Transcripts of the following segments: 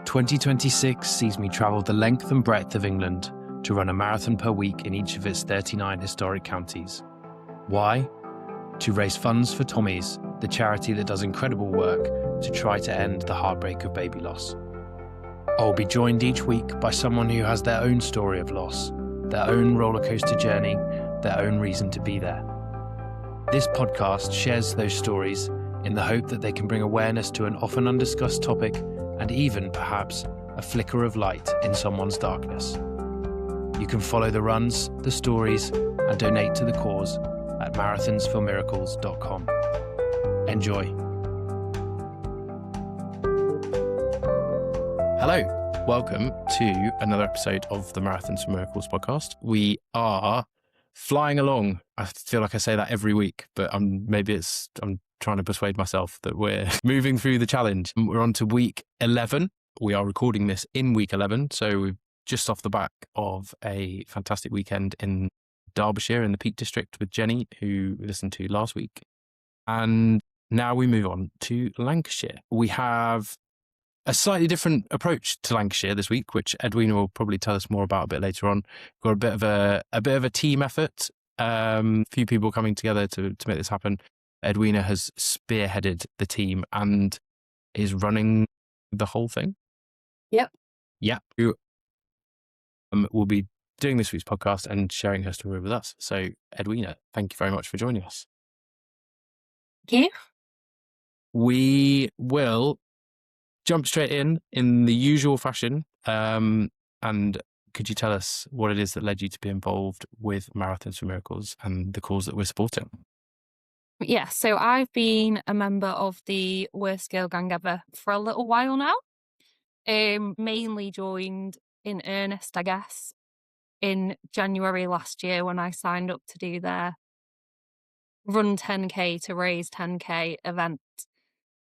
2026 sees me travel the length and breadth of England to run a marathon per week in each of its 39 historic counties. Why? To raise funds for Tommy's, the charity that does incredible work to try to end the heartbreak of baby loss. I'll be joined each week by someone who has their own story of loss, their own rollercoaster journey, their own reason to be there. This podcast shares those stories in the hope that they can bring awareness to an often undiscussed topic and even, perhaps, a flicker of light in someone's darkness. You can follow the runs, the stories, and donate to the cause at marathonsformiracles.com. Enjoy. Hello, welcome to another episode of the Marathons for Miracles podcast. We are flying along. I feel like I say that every week, but I'm trying to persuade myself that we're moving through the challenge. We're on to week 11. We are recording this in week 11, so we're just off the back of a fantastic weekend in Derbyshire in the Peak District with Jenny, who we listened to last week. And now we move on to Lancashire. We have a slightly different approach to Lancashire this week, which Edwina will probably tell us more about a bit later on. We've got a bit of a team effort, a few people coming together to make this happen. Edwina has spearheaded the team and is running the whole thing. Yep. Yeah. We'll be doing this week's podcast and sharing her story with us. So, Edwina, thank you very much for joining us. Thank you. We will jump straight in the usual fashion. And could you tell us what it is that led you to be involved with Marathons for Miracles and the cause that we're supporting? Yeah, so I've been a member of the Worst Girl Gang Ever for a little while now. Mainly joined in earnest, I guess, in January last year when I signed up to do their Run 10K to Raise 10K event.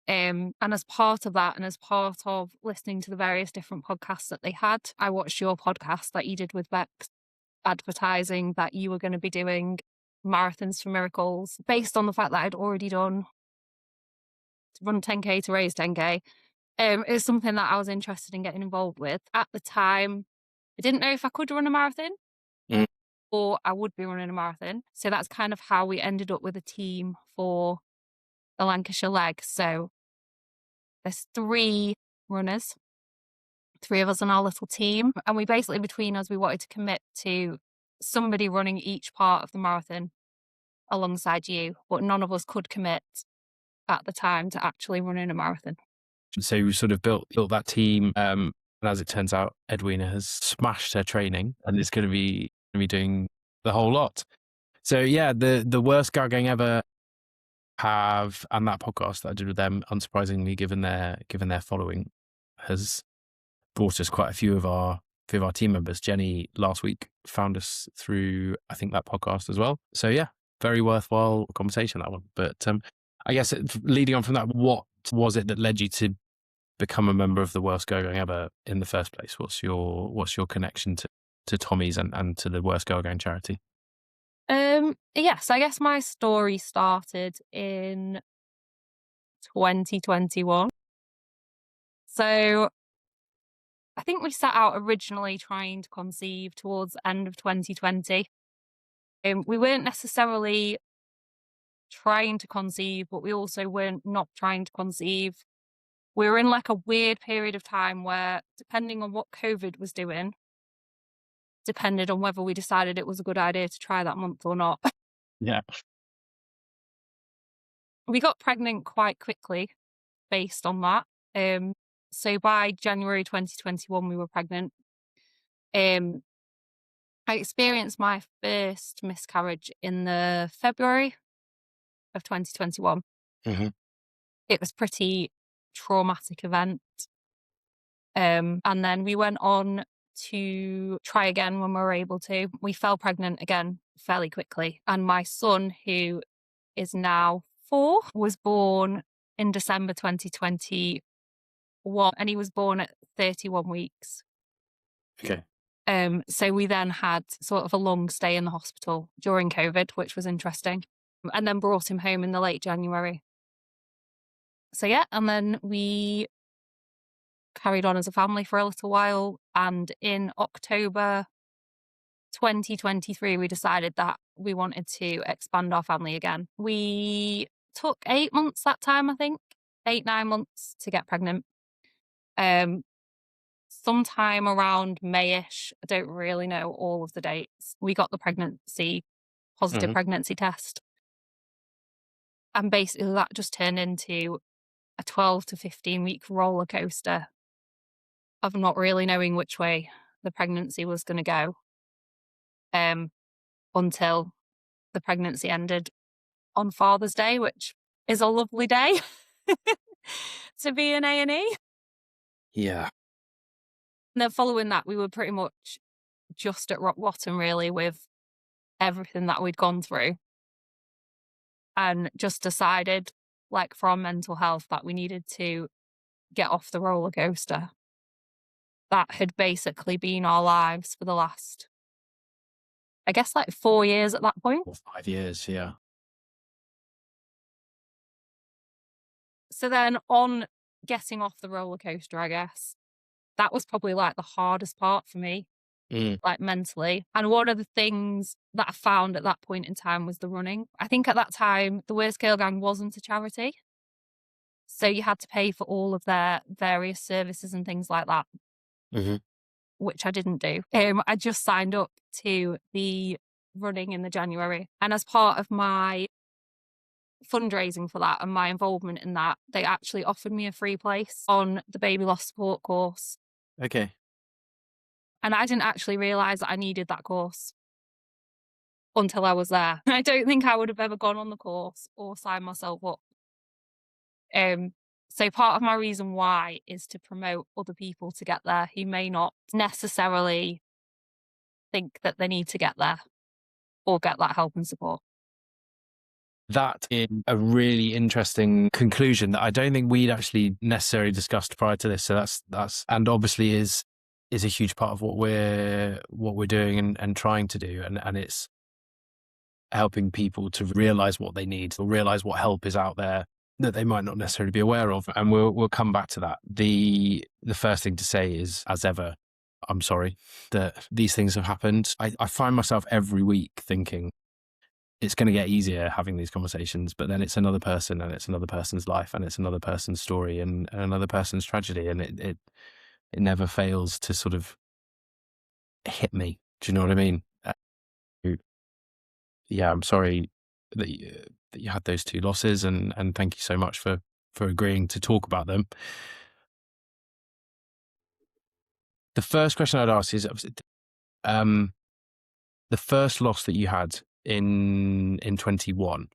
And as part of that, and as part of listening to the various different podcasts that they had, I watched your podcast that you did with Bex, advertising that you were going to be doing Marathons for Miracles based on the fact that I'd already done Run 10K to Raise 10K. It's something that I was interested in getting involved with. At the time, I didn't know if I could run a marathon or I would be running a marathon. So that's kind of how we ended up with a team for the Lancashire leg. So there's 3 runners, 3 of us on our little team. And we basically, between us, we wanted to commit to somebody running each part of the marathon alongside you, but none of us could commit at the time to actually running a marathon. So you sort of built that team. And as it turns out, Edwina has smashed her training and is going to be doing the whole lot. So yeah, the Worst Girl Gang Ever have, and that podcast that I did with them, unsurprisingly, given their following, has brought us quite a few of our team members. Jenny last week found us through, I think, that podcast as well. So yeah, very worthwhile conversation, that one. But I guess leading on from that, what was it that led you to become a member of the Worst Girl Gang Ever in the first place? What's your connection to Tommy's and to the Worst Girl Gang charity? Yes, I guess my story started in 2021. So I think we set out originally trying to conceive towards the end of 2020. We weren't necessarily trying to conceive, but we also weren't not trying to conceive. We were in like a weird period of time where, depending on what COVID was doing, depended on whether we decided it was a good idea to try that month or not. Yeah. We got pregnant quite quickly based on that. So by January 2021, we were pregnant. I experienced my first miscarriage in the February of 2021. Mm-hmm. It was pretty traumatic event. And then we went on to try again when we were able to. We fell pregnant again fairly quickly. And my son, who is now 4, was born in December 2021, and he was born at 31 weeks. Okay. So we then had sort of a long stay in the hospital during COVID, which was interesting, and then brought him home in the late January. So yeah, and then we carried on as a family for a little while. And in October 2023, we decided that we wanted to expand our family again. We took 8 months that time, I think, 8-9 months to get pregnant. Sometime around Mayish, I don't really know all of the dates, we got the positive pregnancy test. And basically that just turned into a 12 to 15 week roller coaster of not really knowing which way the pregnancy was going to go, until the pregnancy ended on Father's Day, which is a lovely day to be in A&E. Yeah. And then following that, we were pretty much just at rock bottom, really, with everything that we'd gone through, and just decided, like, for our mental health, that we needed to get off the roller coaster that had basically been our lives for the last, I guess, like 4 years at that point. Or 5 years, yeah. So then on getting off the roller coaster, I guess, that was probably like the hardest part for me, like mentally. And one of the things that I found at that point in time was the running. I think at that time, the Worst Girl Gang wasn't a charity. So you had to pay for all of their various services and things like that, which I didn't do. I just signed up to the running in the January. And as part of my fundraising for that and my involvement in that, they actually offered me a free place on the baby loss support course. Okay. And I didn't actually realise that I needed that course until I was there. I don't think I would have ever gone on the course or signed myself up. So part of my reason why is to promote other people to get there who may not necessarily think that they need to get there or get that help and support. That is a really interesting conclusion that I don't think we'd actually necessarily discussed prior to this. So that's and obviously is a huge part of what we're doing and trying to do. And it's helping people to realize what they need or realize what help is out there that they might not necessarily be aware of. And we'll come back to that. The first thing to say is, as ever, I'm sorry that these things have happened. I find myself every week thinking, it's going to get easier having these conversations, but then it's another person and it's another person's life and it's another person's story and another person's tragedy. And it never fails to sort of hit me. Do you know what I mean? Yeah, I'm sorry that you had those 2 losses and thank you so much for agreeing to talk about them. The first question I'd ask is, the first loss that you had in 21,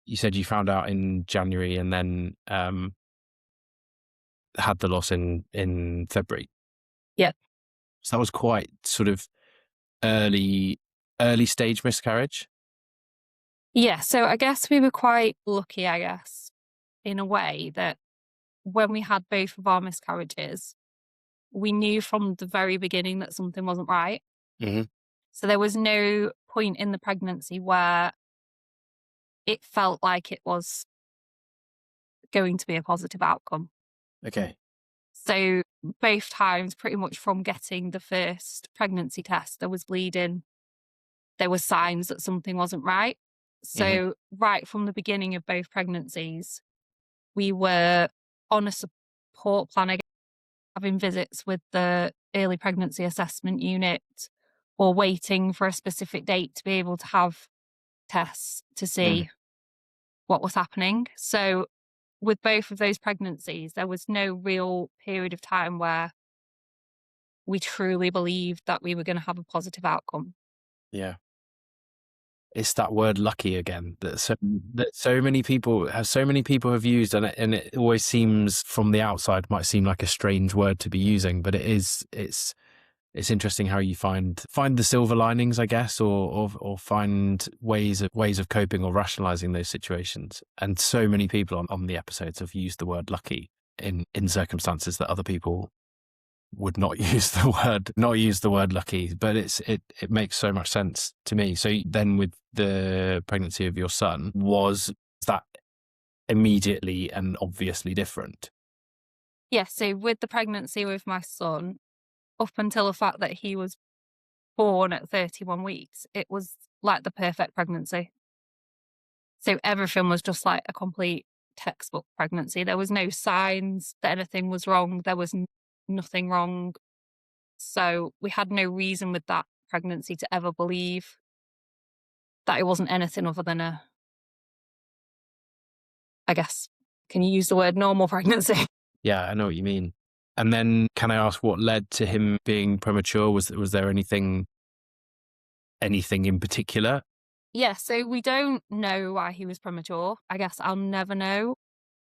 you said you found out in January and then had the loss in February. Yeah. So that was quite sort of early stage miscarriage. Yeah. So I guess we were quite lucky, I guess, in a way that when we had both of our miscarriages, we knew from the very beginning that something wasn't right. So there was no point in the pregnancy where it felt like it was going to be a positive outcome. Okay. So both times, pretty much from getting the first pregnancy test, there was bleeding. There were signs that something wasn't right. So right from the beginning of both pregnancies, we were on a support plan again, having visits with the early pregnancy assessment unit or waiting for a specific date to be able to have tests to see what was happening. So with both of those pregnancies, there was no real period of time where we truly believed that we were going to have a positive outcome. Yeah. It's that word lucky again that so many people have used, and it always seems from the outside might seem like a strange word to be using, but it's interesting how you find the silver linings, I guess, or find ways of coping or rationalizing those situations. And so many people on the episodes have used the word lucky in circumstances that other people would not use the word lucky, but it makes so much sense to me. So then with the pregnancy of your son, was that immediately and obviously different? Yeah, so with the pregnancy with my son, up until the fact that he was born at 31 weeks, it was like the perfect pregnancy. So everything was just like a complete textbook pregnancy. There was no signs that anything was wrong. There was nothing wrong. So we had no reason with that pregnancy to ever believe that it wasn't anything other than I guess, can you use the word normal pregnancy? Yeah, I know what you mean. And then can I ask what led to him being premature? Was there anything in particular? Yeah, so we don't know why he was premature. I guess I'll never know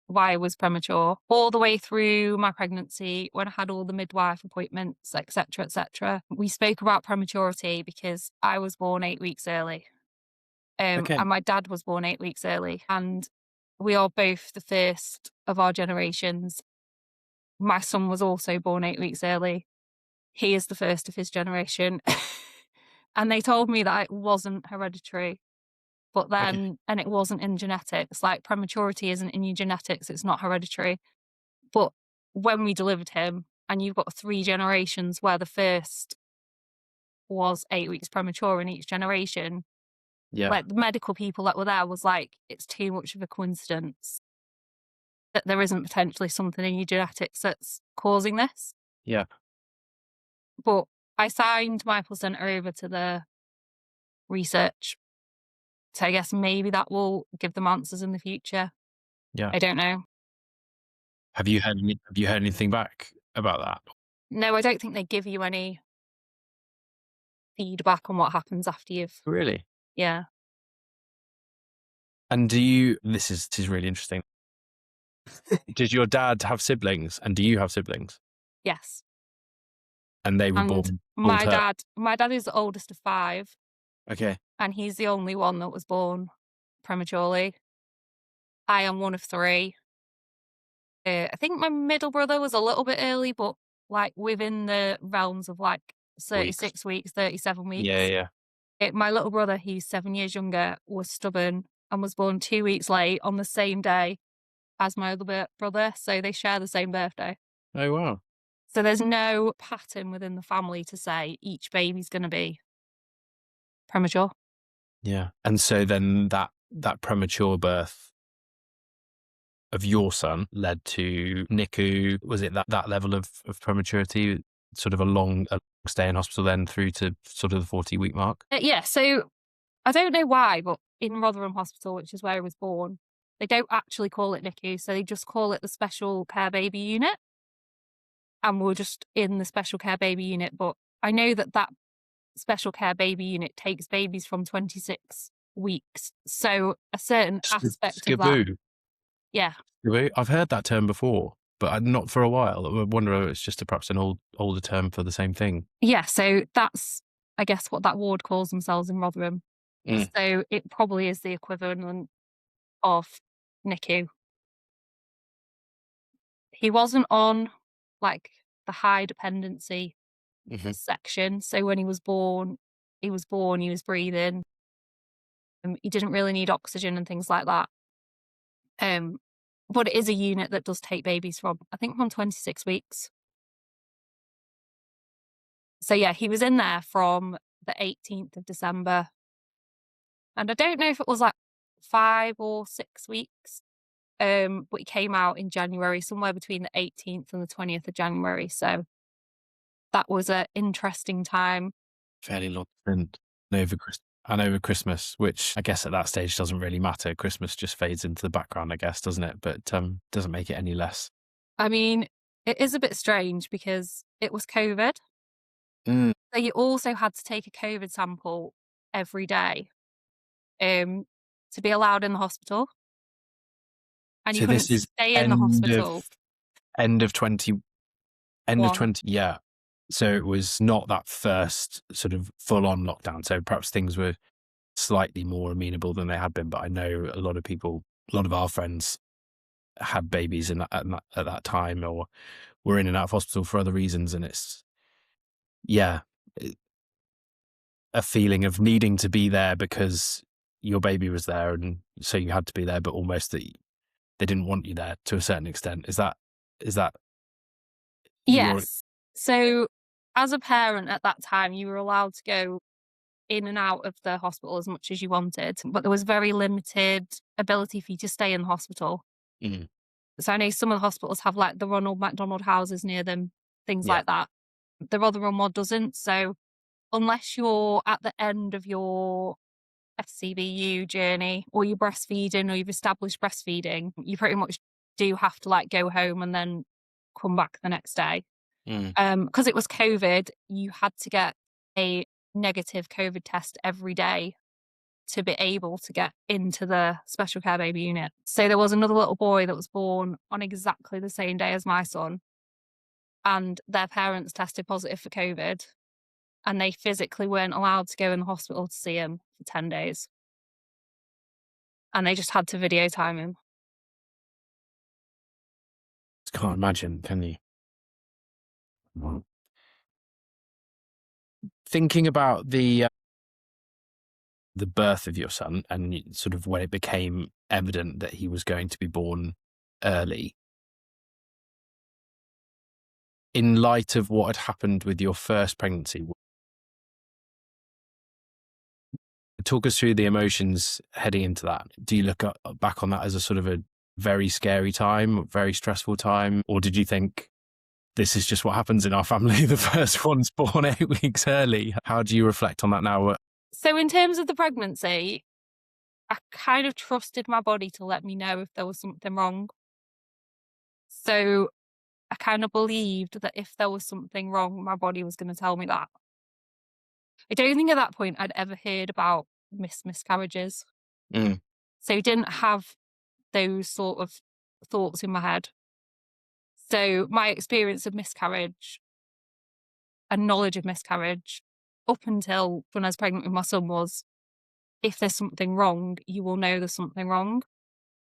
why I was premature. All the way through my pregnancy, when I had all the midwife appointments, etc., etc., we spoke about prematurity because I was born 8 weeks early. Okay. And my dad was born 8 weeks early. And we are both the first of our generations. My son was also born 8 weeks early. He is the first of his generation. And they told me that it wasn't hereditary, but then, and it wasn't in genetics. Like prematurity isn't in your genetics, it's not hereditary. But when we delivered him, and you've got 3 generations where the first was 8 weeks premature in each generation, Yeah. like the medical people that were there was like, it's too much of a coincidence that there isn't potentially something in your genetics that's causing this. Yeah. But I signed my placenta over to the research. So I guess maybe that will give them answers in the future. Yeah. I don't know. Have you heard anything back about that? No, I don't think they give you any feedback on what happens after you've. Really? Yeah. And this is really interesting. Did your dad have siblings, and do you have siblings? Yes. And they were And born my term? dad is the oldest of 5, Okay. and he's the only one that was born prematurely. I am one of 3. I think my middle brother was a little bit early, but like within the realms of like 36 weeks, 37 weeks. Yeah. My little brother, he's 7 years younger, was stubborn and was born 2 weeks late on the same day as my other brother. So they share the same birthday. Oh, wow. So there's no pattern within the family to say each baby's going to be premature. Yeah. And so then that premature birth of your son led to NICU. Was it that level of prematurity, sort of a long stay in hospital then through to sort of the 40-week mark? Yeah. So I don't know why, but in Rotherham Hospital, which is where he was born, they don't actually call it NICU. So they just call it the special care baby unit. And we're just in the special care baby unit. But I know that special care baby unit takes babies from 26 weeks. So a certain aspect of that. Yeah. I've heard that term before, but not for a while. I wonder if it's just perhaps an older term for the same thing. Yeah. So that's, I guess, what that ward calls themselves in Rotherham. So it probably is the equivalent of NICU. He wasn't on like the high dependency section. So when he was born, he was breathing. He didn't really need oxygen and things like that. But it is a unit that does take babies from 26 weeks. So yeah, he was in there from the 18th of December. And I don't know if it was like 5 or 6 weeks. But he came out in January, somewhere between the 18th and the 20th of January. So that was an interesting time. Fairly long stint. And over Christmas, which I guess at that stage doesn't really matter. Christmas just fades into the background, I guess, doesn't it? But doesn't make it any less. I mean, it is a bit strange because it was COVID. So you also had to take a COVID sample every day to be allowed in the hospital. And you couldn't stay in the hospital. End of 20. Yeah. So it was not that first sort of full-on lockdown. So perhaps things were slightly more amenable than they had been. But I know a lot of our friends had babies at that time, or were in and out of hospital for other reasons. And it's, a feeling of needing to be there because your baby was there, and so you had to be there, but almost that they didn't want you there to a certain extent. Is that Yes. So as a parent at that time, you were allowed to go in and out of the hospital as much as you wanted, but there was very limited ability for you to stay in the hospital. Mm. So I know some of the hospitals have like the Ronald McDonald houses near them, things Yeah. like that. The other one doesn't. So unless you're at the end of your FCBU journey or you're breastfeeding or you've established breastfeeding, you pretty much do have to like go home and then come back the next day. Because it was COVID, you had to get a negative COVID test every day to be able to get into the special care baby unit. So there was another little boy that was born on exactly the same day as my son, and their parents tested positive for COVID, and they physically weren't allowed to go in the hospital to see him for 10 days. And they just had to video time him. Can't imagine, can you? Thinking about the birth of your son and sort of when it became evident that he was going to be born early, in light of what had happened with your first pregnancy, talk us through the emotions heading into that. Do you look back on that as a sort of a very scary time, very stressful time, or did you think this is just what happens in our family? The first one's born 8 weeks early. How do you reflect on that now? So in terms of the pregnancy, I kind of trusted my body to let me know if there was something wrong. So I kind of believed that if there was something wrong, my body was going to tell me that. I don't think at that point I'd ever heard about miscarriages. Mm. So I didn't have those sort of thoughts in my head. So my experience of miscarriage and knowledge of miscarriage up until when I was pregnant with my son was, if there's something wrong, you will know there's something wrong.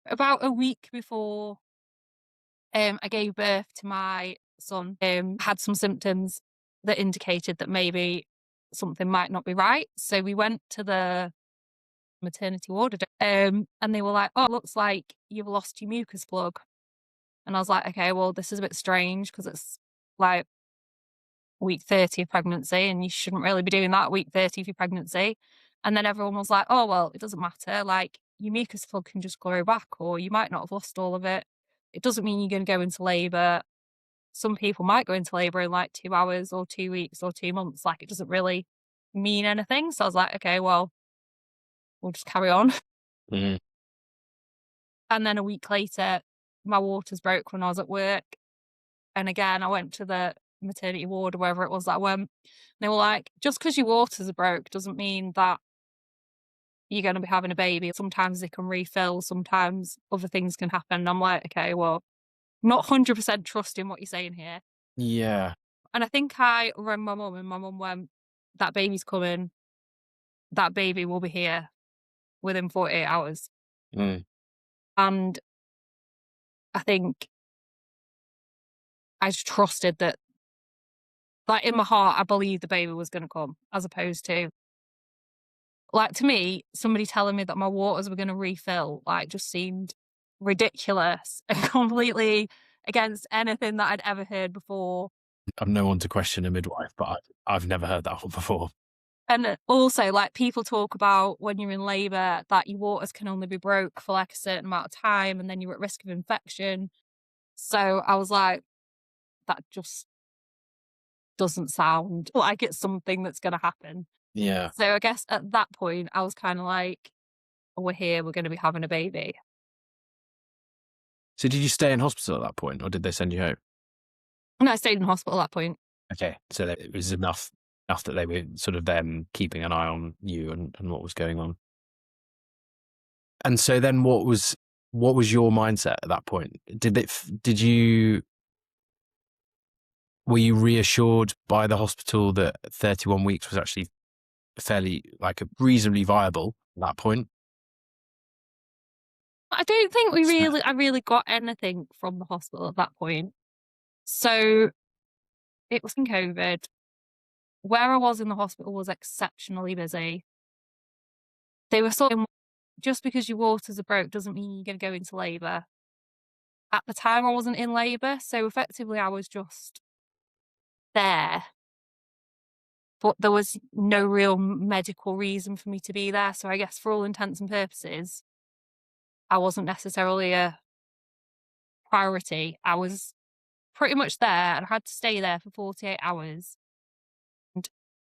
About a week before I gave birth to my son, had some symptoms that indicated that maybe something might not be right. So we went to the maternity ward, and they were like, "Oh, it looks like you've lost your mucus plug." And I was like, "Okay, well, this is a bit strange because it's like week 30 of pregnancy, and you shouldn't really be doing that week 30 of your pregnancy." And then everyone was like, "Oh, well, it doesn't matter. Like your mucus plug can just grow back, or you might not have lost all of it. It doesn't mean you're going to go into labour. Some people might go into labour in like 2 hours or 2 weeks or 2 months. Like it doesn't really mean anything." So I was like, "Okay, well, we'll just carry on." Mm. And then a week later, my waters broke when I was at work. And again, I went to the maternity ward or wherever it was that I went. They were like, "Just because your waters are broke doesn't mean that you're going to be having a baby. Sometimes they can refill, sometimes other things can happen." And I'm like, "Okay, well, not 100% trusting what you're saying here." Yeah. And I think I rang my mum and my mum went, "That baby's coming. That baby will be here within 48 hours. Mm. And I think I just trusted that, like in my heart, I believed the baby was going to come, as opposed to, like, to me, somebody telling me that my waters were going to refill, like, just seemed ridiculous and completely against anything that I'd ever heard before. I'm no one to question a midwife, but I've never heard that one before. And also, like, people talk about when you're in labour that your waters can only be broke for like a certain amount of time and then you're at risk of infection. So I was like, that just doesn't sound like it's something that's going to happen. Yeah. So I guess at that point, I was kind of like, we're here, we're going to be having a baby. So did you stay in hospital at that point, or did they send you home? And I stayed in hospital at that point. Okay, so it was enough that they were sort of then keeping an eye on you and what was going on. And so then what was your mindset at that point? Were you reassured by the hospital that 31 weeks was actually fairly, like, a reasonably viable at that point? I don't think I really got anything from the hospital at that point. So it was in COVID. Where I was in the hospital was exceptionally busy. They were sort of, just because your waters are broke doesn't mean you're going to go into labour. At the time, I wasn't in labour, so effectively I was just there, but there was no real medical reason for me to be there. So I guess for all intents and purposes, I wasn't necessarily a priority. I was pretty much there and I had to stay there for 48 hours. And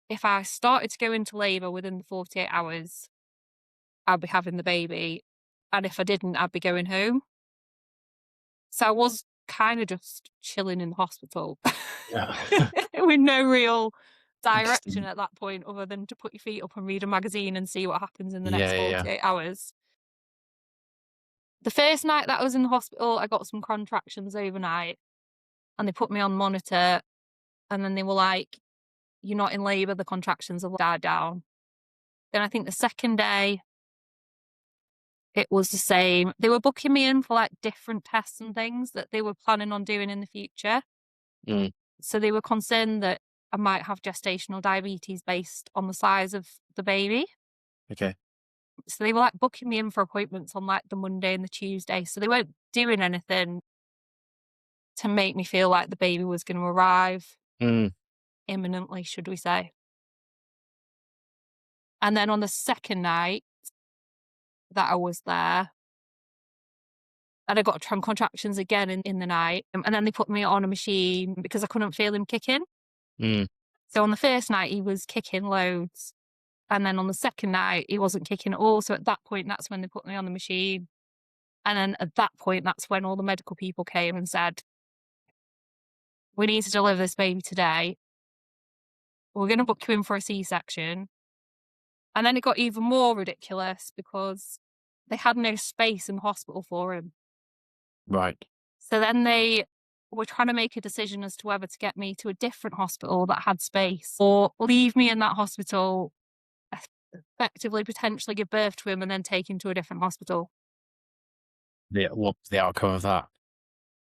if I started to go into labour within the 48 hours, I'd be having the baby. And if I didn't, I'd be going home. So I was kind of just chilling in the hospital Yeah. with no real direction Interesting. at that point other than to put your feet up and read a magazine and see what happens in the next Yeah. 48 hours. The first night that I was in the hospital, I got some contractions overnight and they put me on monitor and then they were like, "You're not in labour, the contractions have died down." Then I think the second day, it was the same. They were booking me in for like different tests and things that they were planning on doing in the future. Mm. So they were concerned that I might have gestational diabetes based on the size of the baby. Okay. So they were like booking me in for appointments on like the Monday and the Tuesday. So they weren't doing anything to make me feel like the baby was going to arrive Mm. imminently, should we say. And then on the second night that I was there, and I got contractions again in the night. And then they put me on a machine because I couldn't feel him kicking. Mm. So on the first night, he was kicking loads. And then on the second night, he wasn't kicking at all. So at that point, that's when they put me on the machine. And then at that point, that's when all the medical people came and said, "We need to deliver this baby today. We're going to book you in for a C-section." And then it got even more ridiculous because they had no space in the hospital for him. Right. So then they were trying to make a decision as to whether to get me to a different hospital that had space or leave me in that hospital, effectively potentially give birth to him and then take him to a different hospital. What's the outcome of that?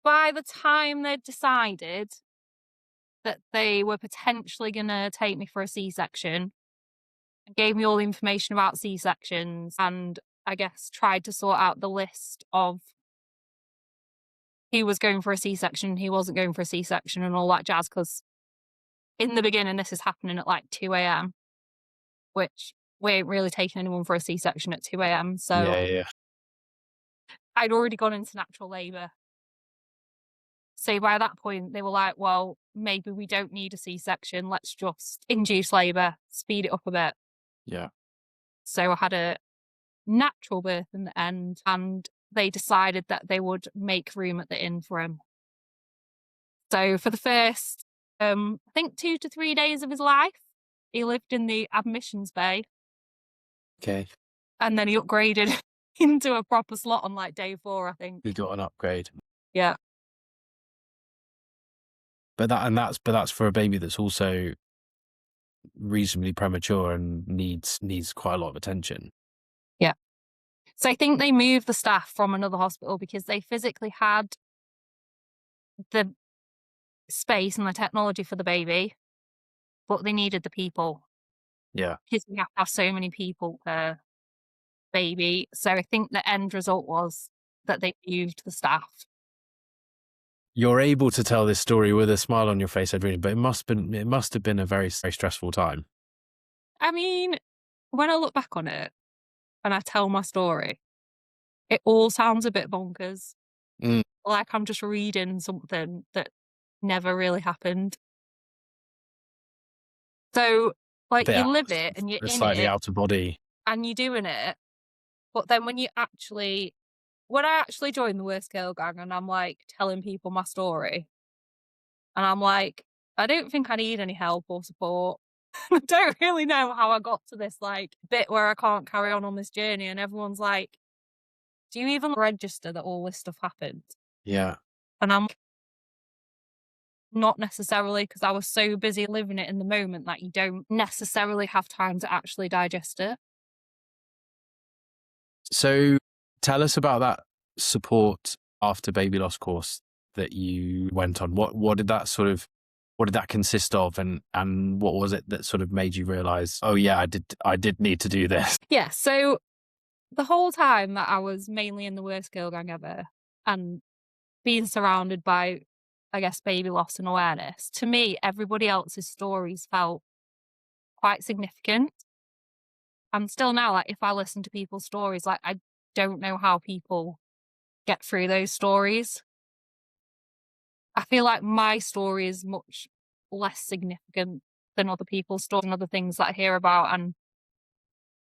By the time they'd decided that they were potentially going to take me for a C-section, gave me all the information about C-sections and I guess tried to sort out the list of he was going for a C-section, he wasn't going for a C-section and all that jazz. Because in the beginning, this is happening at like 2 a.m, which we ain't really taking anyone for a C-section at 2 a.m. So Yeah. I'd already gone into natural labour. So by that point, they were like, well, maybe we don't need a C-section. Let's just induce labour, speed it up a bit. Yeah. So I had a natural birth in the end, and they decided that they would make room at the inn for him. So for the first, I think 2 to 3 days of his life, he lived in the admissions bay. Okay. And then he upgraded into a proper slot on like day 4, I think. You got an upgrade. Yeah. But that's for a baby that's also reasonably premature and needs quite a lot of attention. Yeah. So I think they moved the staff from another hospital because they physically had the space and the technology for the baby, but they needed the people. Yeah. Because we have to have so many people per baby. So I think the end result was that they moved the staff. You're able to tell this story with a smile on your face, Edwina, but it must have been a very, very stressful time. I mean, when I look back on it and I tell my story, it all sounds a bit bonkers. Mm. Like I'm just reading something that never really happened. So, like, you live it and you're in slightly it out of body. and you're doing it. But then when I actually joined the Worst Girl Gang and I'm like telling people my story, and I'm like, I don't think I need any help or support. I don't really know how I got to this like bit where I can't carry on this journey. And everyone's like, do you even register that all this stuff happened? Yeah. And I'm not necessarily, because I was so busy living it in the moment that you don't necessarily have time to actually digest it. So tell us about that support after baby loss course that you went on. What did that consist of, and what was it that sort of made you realize, oh yeah, I did need to do this? Yeah, so the whole time that I was mainly in the Worst Girl Gang ever and being surrounded by I guess, baby loss and awareness, to me, everybody else's stories felt quite significant. And still now, like, if I listen to people's stories, like, I don't know how people get through those stories. I feel like my story is much less significant than other people's stories and other things that I hear about. And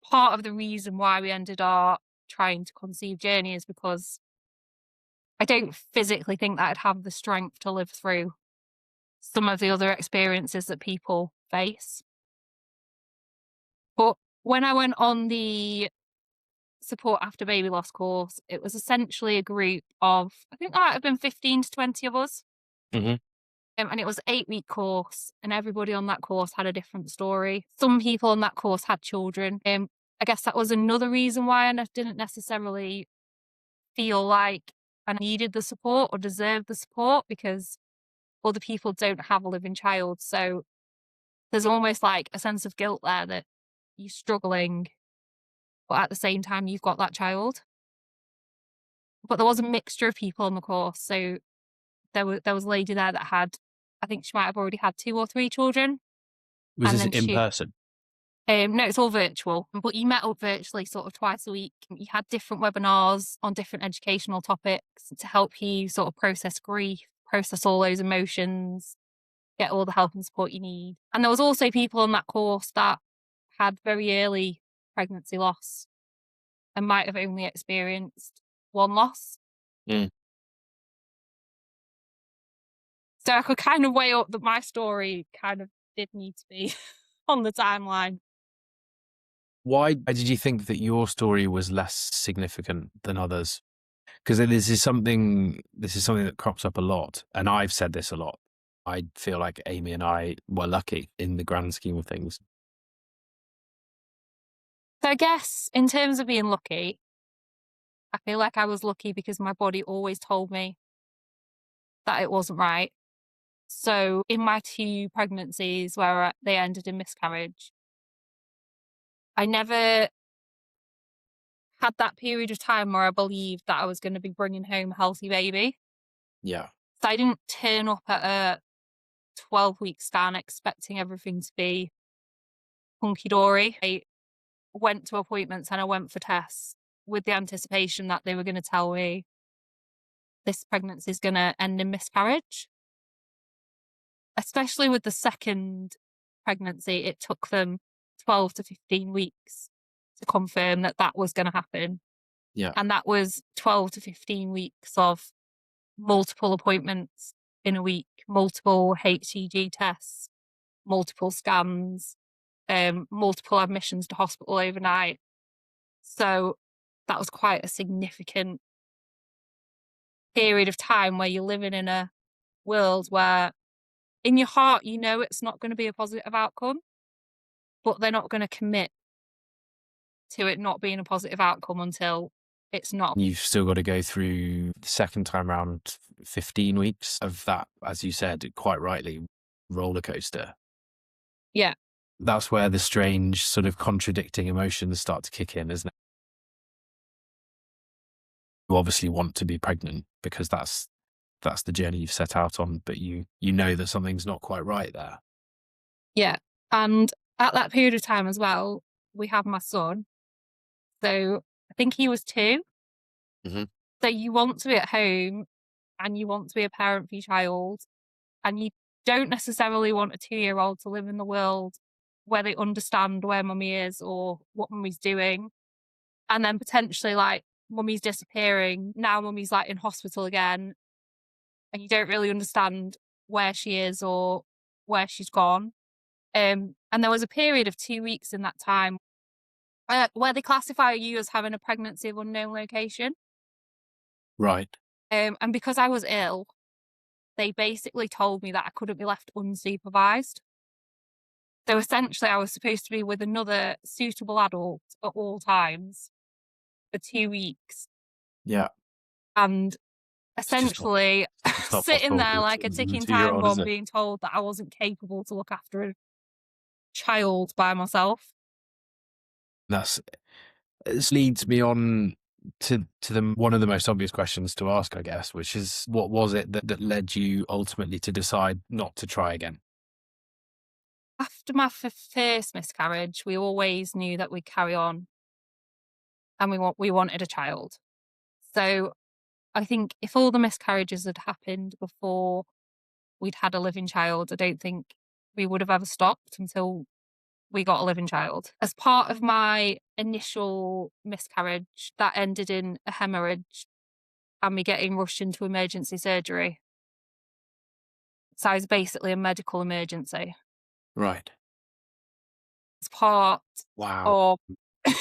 part of the reason why we ended our trying to conceive journey is because I don't physically think that I'd have the strength to live through some of the other experiences that people face. But when I went on the support after baby loss course, it was essentially a group of, I think there might have been 15 to 20 of us. Mhm. And it was an 8-week course, and everybody on that course had a different story. Some people on that course had children. I guess that was another reason why I didn't necessarily feel like I needed the support or deserved the support, because other people don't have a living child. So there's almost like a sense of guilt there that you're struggling, but at the same time, you've got that child. But there was a mixture of people on the course. So there was a lady there that had, I think she might have already had 2 or 3 children. Was And this then in person? No, it's all virtual, but you met up virtually sort of twice a week. You had different webinars on different educational topics to help you sort of process grief, process all those emotions, get all the help and support you need. And there was also people on that course that had very early pregnancy loss and might have only experienced one loss. Mm. So I could kind of weigh up that my story kind of did need to be on the timeline. Why did you think that your story was less significant than others? Because this is something that crops up a lot, and I've said this a lot. I feel like Amy and I were lucky in the grand scheme of things. So I guess in terms of being lucky, I feel like I was lucky because my body always told me that it wasn't right. So in my 2 pregnancies where they ended in miscarriage, I never had that period of time where I believed that I was going to be bringing home a healthy baby. Yeah. So I didn't turn up at a 12-week scan expecting everything to be hunky-dory. I went to appointments and I went for tests with the anticipation that they were going to tell me this pregnancy is going to end in miscarriage. Especially with the second pregnancy, it took them 12 to 15 weeks to confirm that that was going to happen. Yeah. And that was 12 to 15 weeks of multiple appointments in a week, multiple HCG tests, multiple scans, multiple admissions to hospital overnight. So that was quite a significant period of time where you're living in a world where in your heart, you know it's not going to be a positive outcome, but they're not going to commit to it not being a positive outcome until it's not. You've still got to go through the second time round 15 weeks of that, as you said, quite rightly, roller coaster. Yeah. That's where the strange sort of contradicting emotions start to kick in, isn't it? You obviously want to be pregnant because that's the journey you've set out on, but you know that something's not quite right there. Yeah. And at that period of time as well, we have my son. So I think he was 2. Mhm. So you want to be at home and you want to be a parent for your child, and you don't necessarily want a 2-year-old to live in the world where they understand where mummy is or what mummy's doing. And then potentially like mummy's disappearing. Now mummy's like in hospital again and you don't really understand where she is or where she's gone. And there was a period of 2 weeks in that time where they classify you as having a pregnancy of unknown location. Right. And because I was ill, they basically told me that I couldn't be left unsupervised. So essentially, I was supposed to be with another suitable adult at all times for 2 weeks. Yeah. And It's just not essentially sitting possible there with like a a ticking time 2-year-old, is bomb, it? being told that I wasn't capable to look after a child by myself. This leads me on to one of the most obvious questions to ask, I guess, which is, what was it that led you ultimately to decide not to try again? After my first miscarriage, we always knew that we'd carry on and we wanted a child. So I think if all the miscarriages had happened before we'd had a living child, I don't think we would have ever stopped until we got a living child. As part of my initial miscarriage, that ended in a hemorrhage and me getting rushed into emergency surgery. So it was basically a medical emergency. Right. As part Wow. of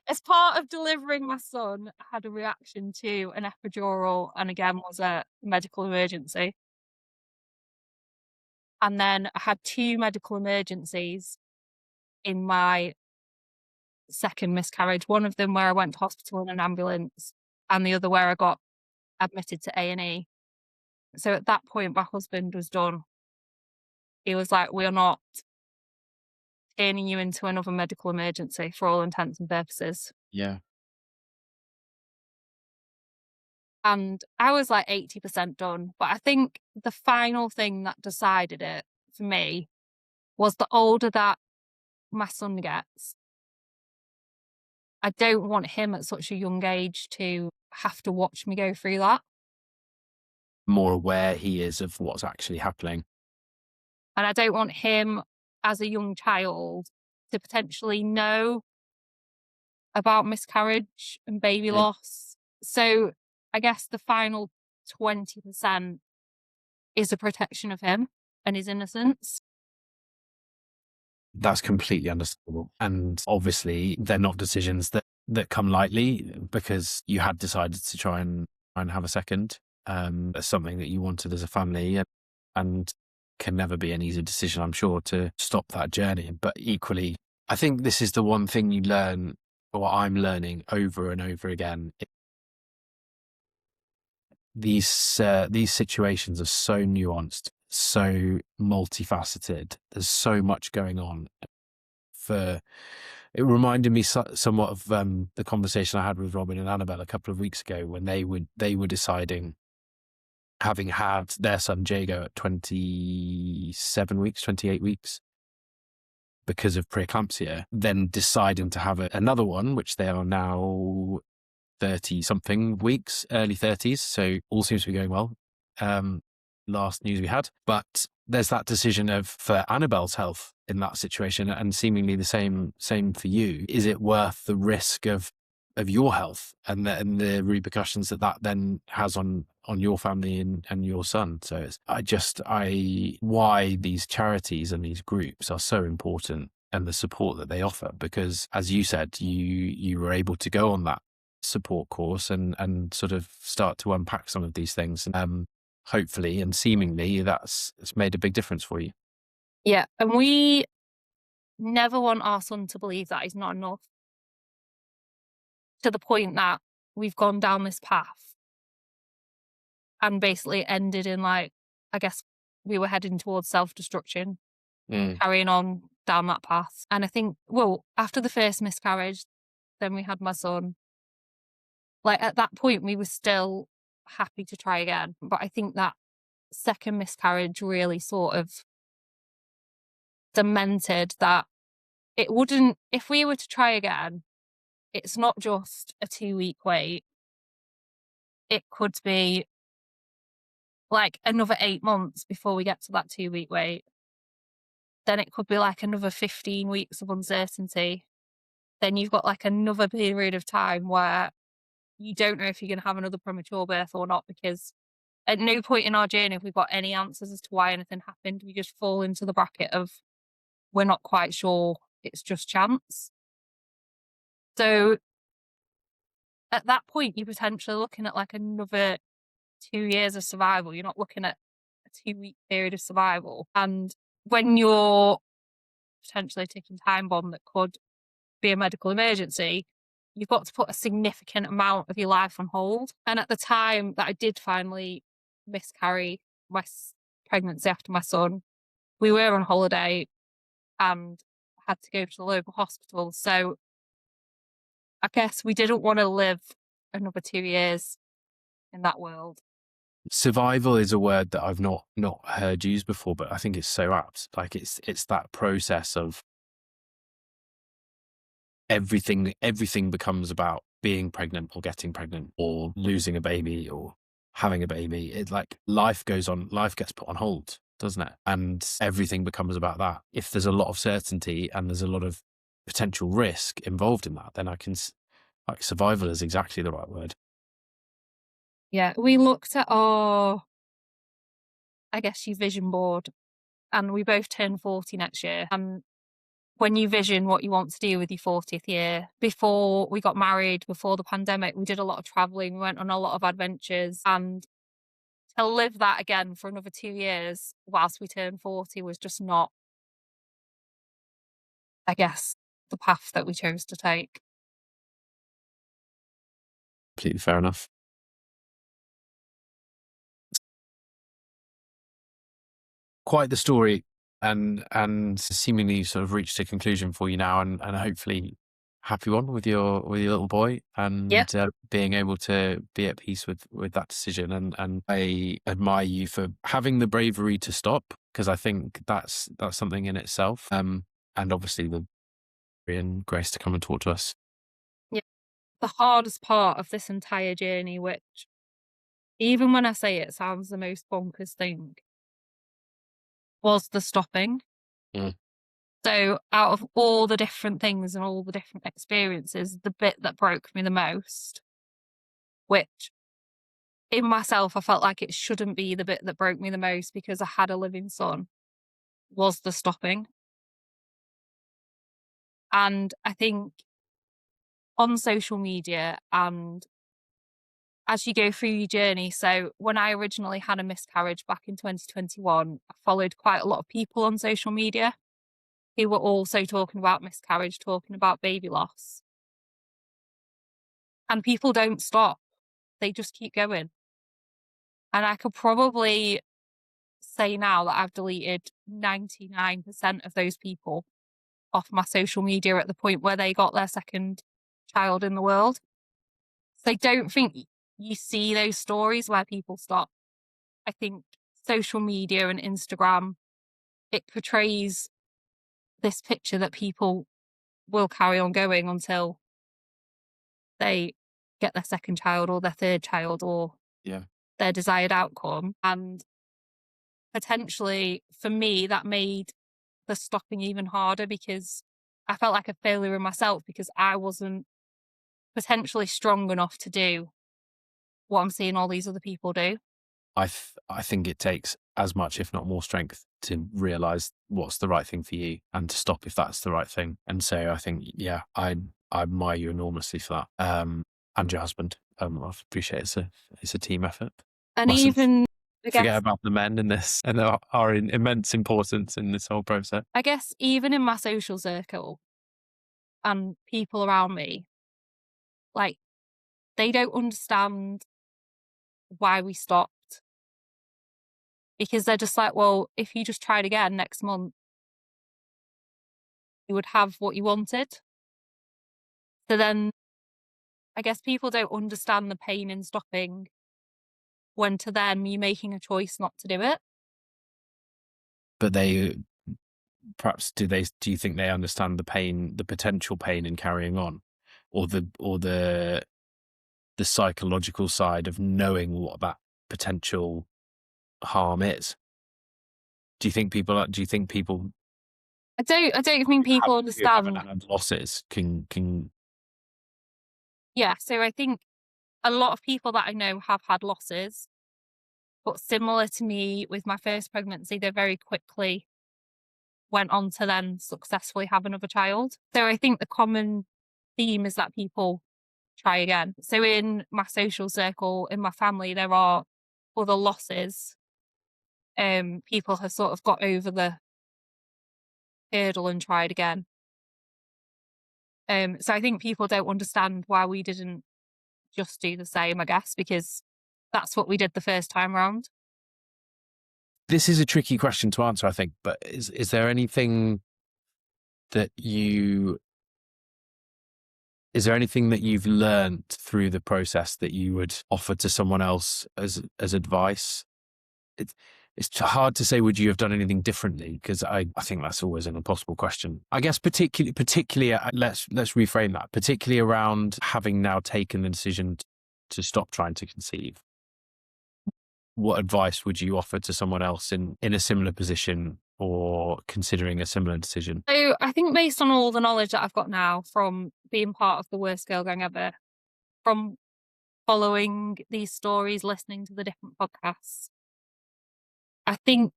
as part of delivering my son, I had a reaction to an epidural and again was a medical emergency. And then I had 2 medical emergencies in my second miscarriage. One of them where I went to hospital in an ambulance and the other where I got admitted to A&E. So at that point, my husband was done. He was like, "We are not turning you into another medical emergency for all intents and purposes." Yeah. And I was like 80% done. But I think the final thing that decided it for me was the older that my son gets, I don't want him at such a young age to have to watch me go through that. More aware he is of what's actually happening. And I don't want him as a young child to potentially know about miscarriage and baby Mm. loss. So I guess the final 20% is a protection of him and his innocence. That's completely understandable. And obviously, they're not decisions that come lightly, because you had decided to try and have a second. As something that you wanted as a family, and can never be an easy decision, I'm sure, to stop that journey. But equally, I think this is the one thing you learn, or I'm learning over and over again. These situations are so nuanced, so multifaceted. There's so much going on. It reminded me somewhat of the conversation I had with Robin and Annabelle a couple of weeks ago, when they were deciding, having had their son Jago at 27 weeks, 28 weeks, because of preeclampsia, then deciding to have another one, which they are now 30 something weeks, early 30s. So all seems to be going well. Last news we had, but there's that decision for Annabelle's health in that situation, and seemingly the same for you. Is it worth the risk of your health and the repercussions that then has on your family and your son? So why these charities and these groups are so important, and the support that they offer, because as you said, you were able to go on that support course and sort of start to unpack some of these things. Hopefully and seemingly it's made a big difference for you. Yeah. And we never want our son to believe that he's not enough, to the point that we've gone down this path and basically ended in, like, I guess we were heading towards self-destruction, carrying on down that path. And I think, well, after the first miscarriage, then we had my son. Like, at that point, we were still happy to try again. But I think that second miscarriage really sort of cemented that it wouldn't, if we were to try again, it's not just a 2-week wait. It could be like another 8 months before we get to that 2-week wait. Then it could be like another 15 weeks of uncertainty. Then you've got like another period of time where you don't know if you're going to have another premature birth or not, because at no point in our journey have we got any answers as to why anything happened. We just fall into the bracket of, we're not quite sure, it's just chance. So at that point, you're potentially looking at like another 2 years of survival. You're not looking at a 2-week period of survival. And when you're potentially a ticking time bomb that could be a medical emergency, you've got to put a significant amount of your life on hold. And at the time that I did finally miscarry my pregnancy after my son, we were on holiday and had to go to the local hospital. So I guess we didn't want to live another 2 years in that world. Survival is a word that I've not heard used before, but I think it's so apt. Like it's that process of everything becomes about being pregnant or getting pregnant or losing a baby or having a baby. It like life goes on, life gets put on hold, doesn't it? And everything becomes about that. If there's a lot of certainty and there's a lot of potential risk involved in that, then like survival is exactly the right word. Yeah, we looked at our, I guess, your vision board, and we both turn 40 next year. And when you vision what you want to do with your 40th year, before we got married, before the pandemic, we did a lot of traveling, we went on a lot of adventures, and to live that again for another 2 years whilst we turned 40 was just not, I guess, the path that we chose to take. Completely fair enough. Quite the story, and seemingly sort of reached a conclusion for you now, and hopefully happy one with your little boy, Yeah. and being able to be at peace with that decision. And I admire you for having the bravery to stop, because I think that's something in itself. And obviously the and grace to come and talk to us. Yeah. The hardest part of this entire journey, which even when I say it sounds the most bonkers thing, was the stopping. Mm. So out of all the different things and all the different experiences, the bit that broke me the most, which in myself I felt like it shouldn't be the bit that broke me the most because I had a living son, was the stopping. And I think on social media and as you go through your journey, so when I originally had a miscarriage back in 2021, I followed quite a lot of people on social media who were also talking about miscarriage, talking about baby loss. And people don't stop. They just keep going. And I could probably say now that I've deleted 99% of those people off my social media at the point where they got their second child in the world. So I don't think you see those stories where people stop. I think social media and Instagram, it portrays this picture that people will carry on going until they get their second child or their third child or Yeah. their desired outcome. And potentially for me, that made the stopping even harder because I felt like a failure in myself because I wasn't potentially strong enough to do what I'm seeing all these other people do. I think it takes as much, if not more, strength to realize what's the right thing for you and to stop if that's the right thing. And so I think, yeah, I admire you enormously for that. And your husband. I appreciate it's a team effort. And Mustn't even, I forget guess, about the men in this and our immense importance in this whole process. I guess even in my social circle and people around me, like they don't understand why we stopped because they're just like, well, if you just tried again next month, you would have what you wanted. So then I guess people don't understand the pain in stopping when to them you're making a choice not to do it. But they perhaps do you think they understand the pain, the potential pain in carrying on, or the psychological side of knowing what that potential harm is? Do you think people I don't think people who haven't understand. had losses can Yeah. So I think a lot of people that I know have had losses, but similar to me with my first pregnancy, they very quickly went on to then successfully have another child. So I think the common theme is that people try again. So in my social circle, in my family, there are other losses. People have sort of got over the hurdle and tried again. So I think people don't understand why we didn't just do the same, I guess, because that's what we did the first time round. This is a tricky question to answer, I think, but is there anything that you Is there anything that you've learned through the process that you would offer to someone else as advice? It's hard to say, would you have done anything differently? Because I think that's always an impossible question. I guess particularly, let's reframe that, particularly around having now taken the decision to stop trying to conceive. What advice would you offer to someone else in a similar position or considering a similar decision? So I think based on all the knowledge that I've got now from being part of the worst girl gang ever, from following these stories, listening to the different podcasts, I think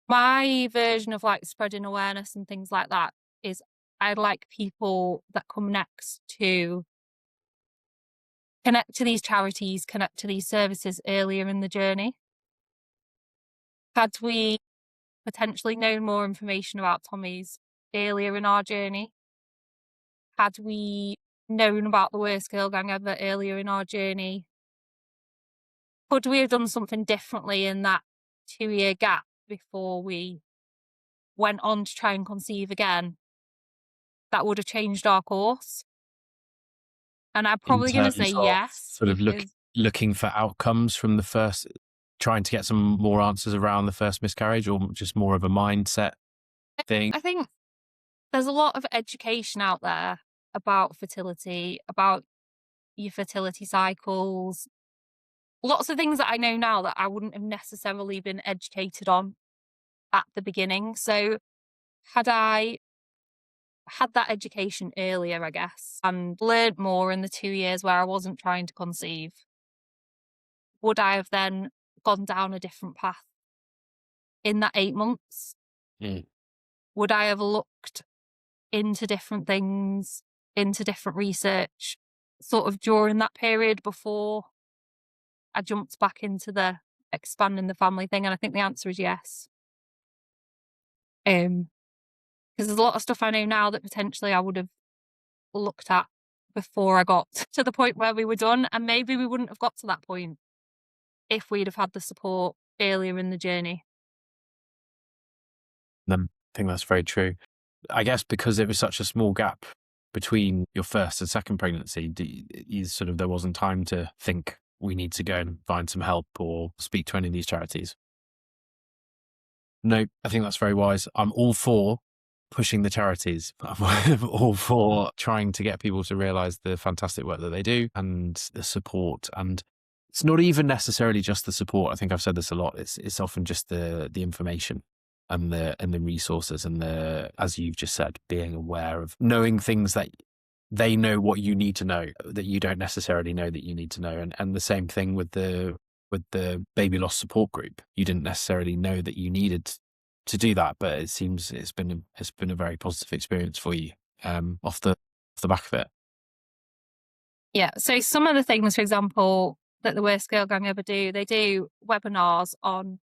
my version of like spreading awareness and things like that is I'd like people that come next to connect to these charities, connect to these services earlier in the journey. Had we potentially known more information about Tommy's earlier in our journey, had we known about the worst girl gang ever earlier in our journey, could we have done something differently in that 2-year gap before we went on to try and conceive again? That would have changed our course. And I'm probably going to say yes. Sort of looking for outcomes from the first, trying to get some more answers around the first miscarriage, or just more of a mindset thing? I think there's a lot of education out there about fertility, about your fertility cycles. Lots of things that I know now that I wouldn't have necessarily been educated on at the beginning. So had I had that education earlier, I guess, and learned more in the 2 years where I wasn't trying to conceive, would I have then gone down a different path in that 8 months? Mm. Would I have looked into different things, into different research, sort of during that period before I jumped back into the expanding the family thing? And I think the answer is yes. Because there's a lot of stuff I know now that potentially I would have looked at before I got to the point where we were done. And maybe we wouldn't have got to that point if we'd have had the support earlier in the journey. I think that's very true. I guess because it was such a small gap between your first and second pregnancy, there wasn't time to think we need to go and find some help or speak to any of these charities. No, I think that's very wise. I'm all for pushing the charities. I'm all for trying to get people to realize the fantastic work that they do and the support. And it's not even necessarily just the support. I think I've said this a lot. It's often just the information and the resources and as you've just said, being aware of knowing things that they know what you need to know that you don't necessarily know that you need to know. And the same thing with the baby loss support group. You didn't necessarily know that you needed to do that, but it seems it's been a very positive experience for you off the back of it. Yeah. So some of the things, for example, that the worst girl gang ever do, they do webinars on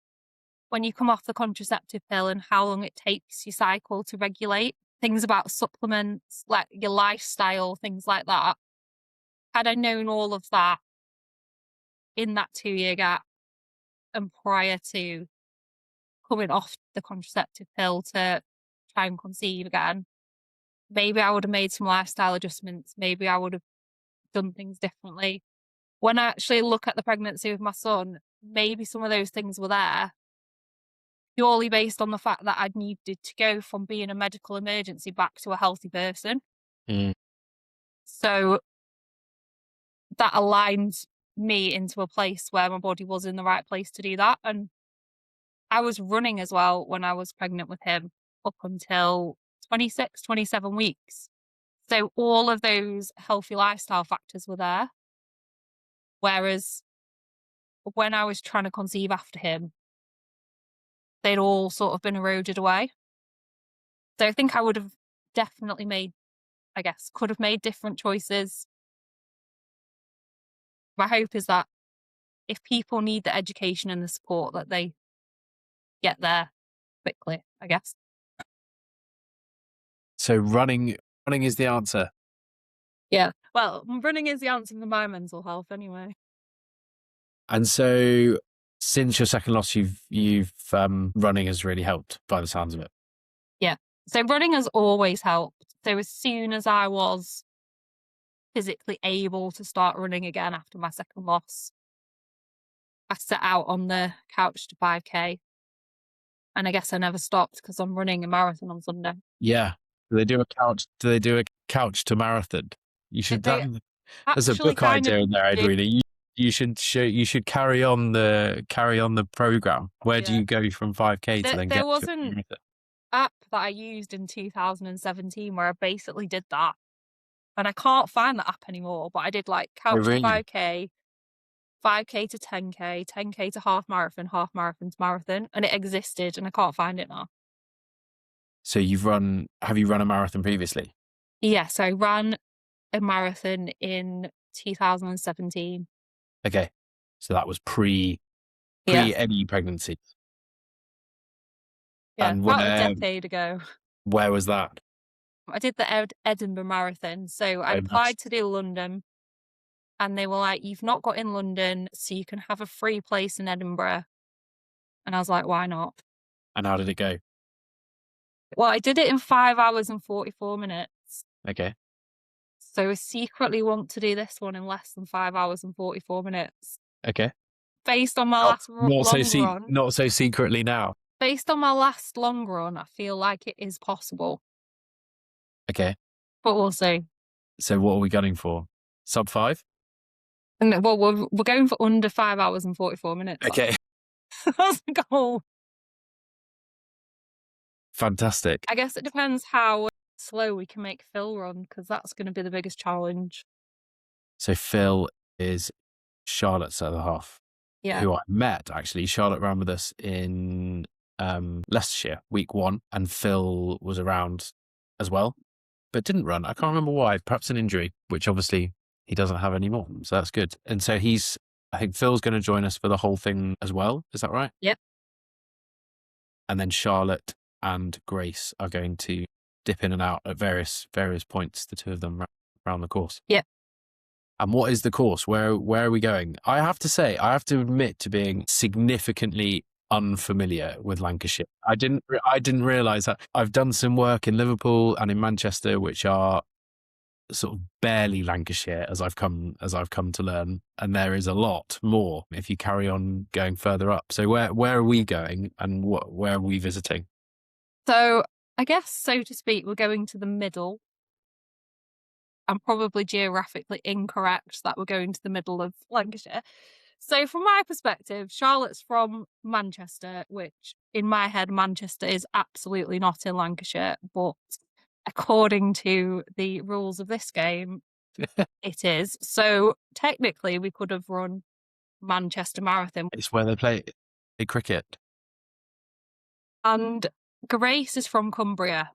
when you come off the contraceptive pill and how long it takes your cycle to regulate, things about supplements, like your lifestyle, things like that. Had I known all of that in that 2-year gap and prior to coming off the contraceptive pill to try and conceive again, maybe I would have made some lifestyle adjustments. Maybe I would have done things differently. When I actually look at the pregnancy with my son, maybe some of those things were there purely based on the fact that I'd needed to go from being a medical emergency back to a healthy person. Mm. So that aligned me into a place where my body was in the right place to do that. And I was running as well when I was pregnant with him up until 26, 27 weeks. So all of those healthy lifestyle factors were there. Whereas when I was trying to conceive after him, they'd all sort of been eroded away. So I think I would have definitely could have made different choices. My hope is that if people need the education and the support, that they get there quickly, I guess. So running is the answer. Yeah. Well, running is the answer for my mental health anyway. And so since your second loss, you've running has really helped by the sounds of it. Yeah. So running has always helped So as soon as I was physically able to start running again after my second loss, I set out on the couch to 5K. And I guess I never stopped because I'm running a marathon on Sunday. Yeah. Do they do a couch to marathon? You should. They There's a actually book kind idea of in there, do. Edwina. You should carry on the program. Where do Yeah. you go from 5K to then There get was to a an marathon? app that I used in 2017 where I basically did that. And I can't find the app anymore, but I did like Oh, couch to really? 5K, 5K to 10K, 10K to half marathon to marathon. And it existed and I can't find it now. So have you run a marathon previously? Yes, I ran a marathon in 2017. Okay. So that was pre Yeah. any pregnancy. Yeah, And about a decade ago. where was that? I did the Edinburgh Marathon. So I Oh, applied nice. to do London and they were like, you've not got in London, so you can have a free place in Edinburgh. And I was like, why not? And how did it go? Well, I did it in 5 hours and 44 minutes. Okay. So I secretly want to do this one in less than 5 hours and 44 minutes. Okay. Based on my Not, last not so long run. not so secretly now. Based on my last long run, I feel like it is possible. Okay. But we'll see. So what are we gunning for? Sub 5? And well, we're going for under 5 hours and 44 minutes. Okay. That's the goal. Fantastic. I guess it depends how slow we can make Phil run, because that's going to be the biggest challenge. So Phil is Charlotte's other half, Yeah. who I met actually. Charlotte ran with us in Leicestershire week 1, and Phil was around as well, but didn't run. I can't remember why. Perhaps an injury, which obviously he doesn't have anymore. So that's good. And so I think Phil's going to join us for the whole thing as well. Is that right? Yep. And then Charlotte and Grace are going to dip in and out at various points, the two of them around the course. Yep. And what is the course? Where are we going? I have to admit to being significantly unfamiliar with Lancashire. I didn't realize that. I've done some work in Liverpool and in Manchester, which are sort of barely Lancashire, as I've come to learn, and there is a lot more if you carry on going further up. So where are we going, and where are we visiting? So I guess, so to speak, we're going to the middle. I'm probably geographically incorrect that we're going to the middle of Lancashire. So from my perspective, Charlotte's from Manchester, which in my head, Manchester is absolutely not in Lancashire, but according to the rules of this game, it is. So technically we could have run Manchester Marathon. It's where they play cricket. And Grace is from Cumbria.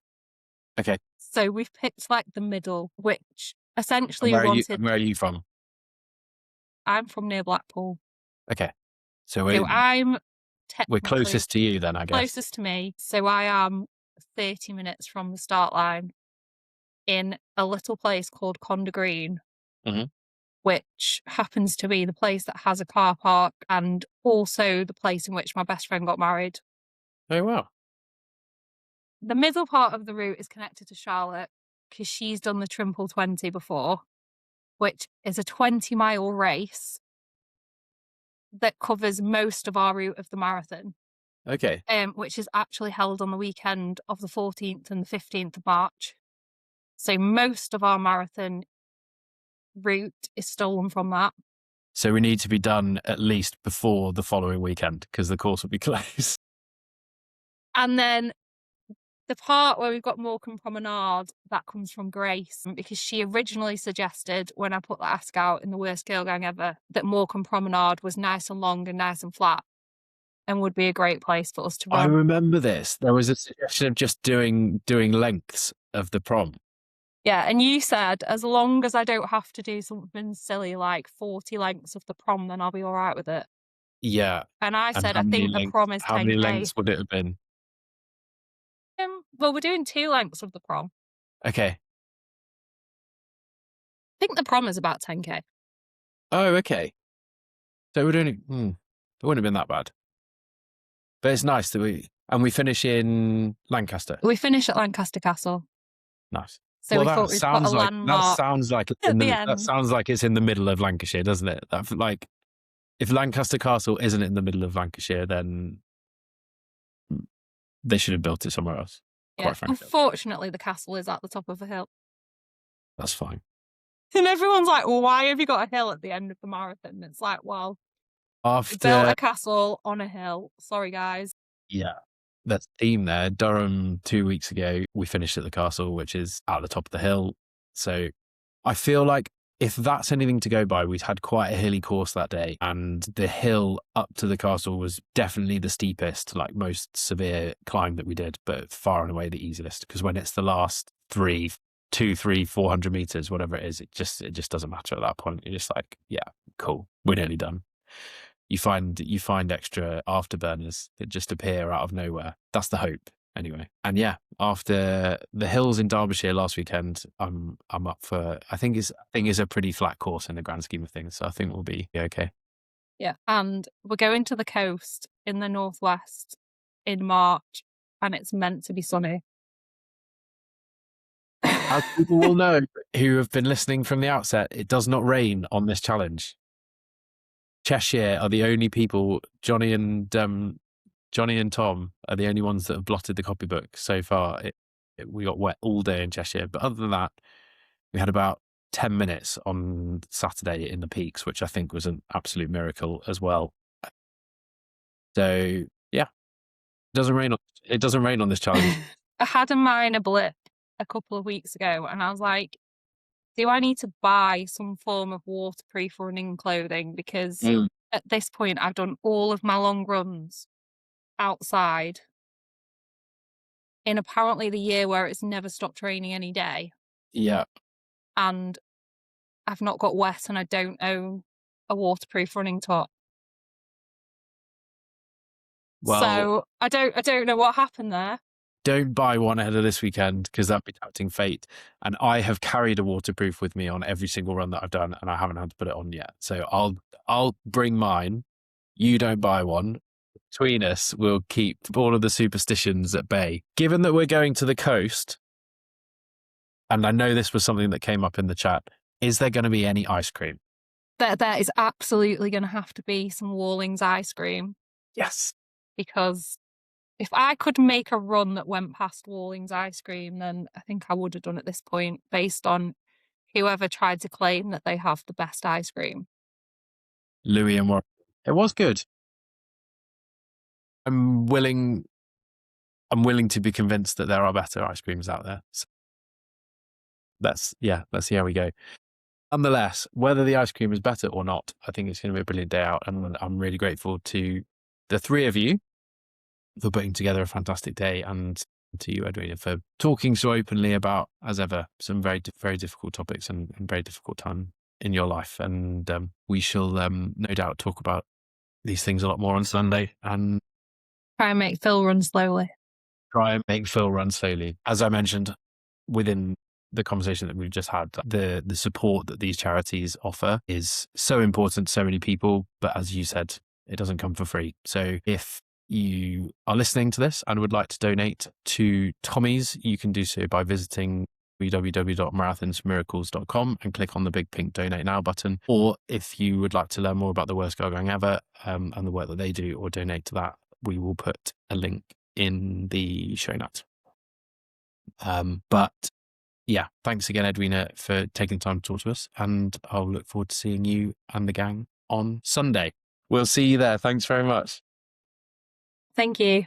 Okay. So we've picked like the middle, which essentially Where are you from? I'm from near Blackpool. Okay. So I'm we're closest to you then, I guess. Closest to me. So I am 30 minutes from the start line in a little place called Conda Green, which happens to be the place that has a car park and also the place in which my best friend got married. Oh, wow. The middle part of the route is connected to Charlotte because she's done the Trimble 20 before, which is a 20-mile race that covers most of our route of the marathon. Okay. Which is actually held on the weekend of the 14th and the 15th of March. So most of our marathon route is stolen from that. So we need to be done at least before the following weekend because the course will be closed. And then the part where we've got Morecambe Promenade, that comes from Grace, because she originally suggested, when I put the ask out in the Worst Girl Gang Ever, that Morecambe Promenade was nice and long and nice and flat and would be a great place for us to run. I remember this. There was a suggestion of just doing lengths of the prom. Yeah, and you said, as long as I don't have to do something silly like 40 lengths of the prom, then I'll be all right with it. Yeah. And I said, I think the prom is 10K. How many lengths would it have been? Well, we're doing 2 lengths of the prom. Okay. I think the prom is about 10K. Oh, okay. So we're doing it. It wouldn't have been that bad. But it's nice that we finish in Lancaster. We finish at Lancaster Castle. Nice. So well, we thought we'd put a landmark at the end. that sounds like it's in the middle of Lancashire, doesn't it? That, like, if Lancaster Castle isn't in the middle of Lancashire, then they should have built it somewhere else. Quite frankly, unfortunately, the castle is at the top of a hill. That's fine. And everyone's like, well, why have you got a hill at the end of the marathon? It's like, well, we built a castle on a hill. Sorry, guys. Yeah. That's the theme there. Durham 2 weeks ago, we finished at the castle, which is at the top of the hill. So I feel like if that's anything to go by, we'd had quite a hilly course that day. And the hill up to the castle was definitely the steepest, like most severe climb that we did, but far and away the easiest. Because when it's the last 400 meters, whatever it is, it just doesn't matter at that point. You're just like, yeah, cool, we're nearly done. You find extra afterburners that just appear out of nowhere. That's the hope, anyway. And yeah, after the hills in Derbyshire last weekend, I'm up for. I think is a pretty flat course in the grand scheme of things. So I think we'll be okay. Yeah, and we're going to the coast in the northwest in March, and it's meant to be sunny. As people will know who have been listening from the outset, it does not rain on this challenge. Cheshire are the only people. Johnny and Tom are the only ones that have blotted the copybook so far. We got wet all day in Cheshire, but other than that, we had about 10 minutes on Saturday in the peaks, which I think was an absolute miracle as well. So yeah, it doesn't rain on this challenge. I had a minor blip a couple of weeks ago, and I was like, do I need to buy some form of waterproof running clothing? Because at this point, I've done all of my long runs outside in apparently the year where it's never stopped raining any day. Yeah. And I've not got wet, and I don't own a waterproof running top. Well, so I don't know what happened there. Don't buy one ahead of this weekend, because that'd be tempting fate. And I have carried a waterproof with me on every single run that I've done, and I haven't had to put it on yet. So I'll bring mine. You don't buy one. Between us, we'll keep all of the superstitions at bay. Given that we're going to the coast, and I know this was something that came up in the chat, is there going to be any ice cream? There is absolutely going to have to be some Wallings ice cream. Yes. Because if I could make a run that went past Wallings ice cream, then I think I would have done at this point, based on whoever tried to claim that they have the best ice cream. Louis and Warren. It was good. I'm willing to be convinced that there are better ice creams out there. So let's see how we go. Nonetheless, whether the ice cream is better or not, I think it's going to be a brilliant day out, and I'm really grateful to the three of you for putting together a fantastic day, and to you, Edwina, for talking so openly about, as ever, some very, very difficult topics and very difficult time in your life. And we shall no doubt talk about these things a lot more on Sunday, and try and make Phil run slowly. As I mentioned within the conversation that we've just had, the support that these charities offer is so important to so many people. But as you said, it doesn't come for free. So if you are listening to this and would like to donate to Tommy's, you can do so by visiting www.marathonsmiracles.com and click on the big pink donate now button. Or if you would like to learn more about the Worst Girl Gang Ever and the work that they do, or donate to that, we will put a link in the show notes. But yeah, thanks again, Edwina, for taking the time to talk to us, and I'll look forward to seeing you and the gang on Sunday. We'll see you there. Thanks very much. Thank you.